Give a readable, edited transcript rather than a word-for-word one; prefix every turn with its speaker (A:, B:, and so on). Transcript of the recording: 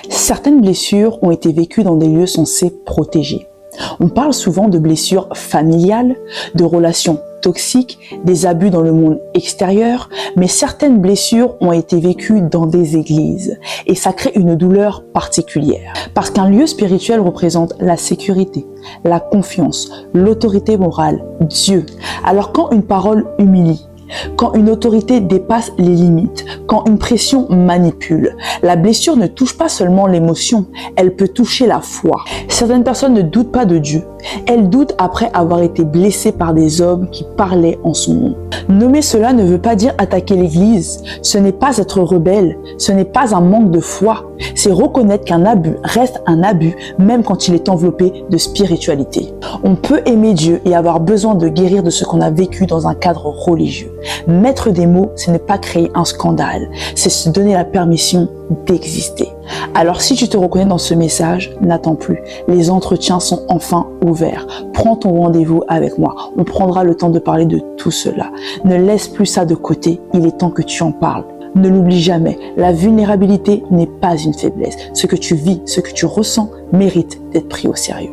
A: Certaines blessures ont été vécues dans des lieux censés protéger. On parle souvent de blessures familiales, de relations toxiques, des abus dans le monde extérieur, mais certaines blessures ont été vécues dans des églises et ça crée une douleur particulière. Parce qu'un lieu spirituel représente la sécurité, la confiance, l'autorité morale, Dieu. Alors quand une parole humilie, quand une autorité dépasse les limites, quand une pression manipule, la blessure ne touche pas seulement l'émotion, elle peut toucher la foi. Certaines personnes ne doutent pas de Dieu. Elles doutent après avoir été blessées par des hommes qui parlaient en son nom. Nommer cela ne veut pas dire attaquer l'Église. Ce n'est pas être rebelle. Ce n'est pas un manque de foi. C'est reconnaître qu'un abus reste un abus, même quand il est enveloppé de spiritualité. On peut aimer Dieu et avoir besoin de guérir de ce qu'on a vécu dans un cadre religieux. Mettre des mots, ce n'est pas créer un scandale, c'est se donner la permission d'exister. Alors si tu te reconnais dans ce message, n'attends plus. Les entretiens sont enfin ouverts. Prends ton rendez-vous avec moi. On prendra le temps de parler de tout cela. Ne laisse plus ça de côté, il est temps que tu en parles. Ne l'oublie jamais, la vulnérabilité n'est pas une faiblesse. Ce que tu vis, ce que tu ressens mérite d'être pris au sérieux.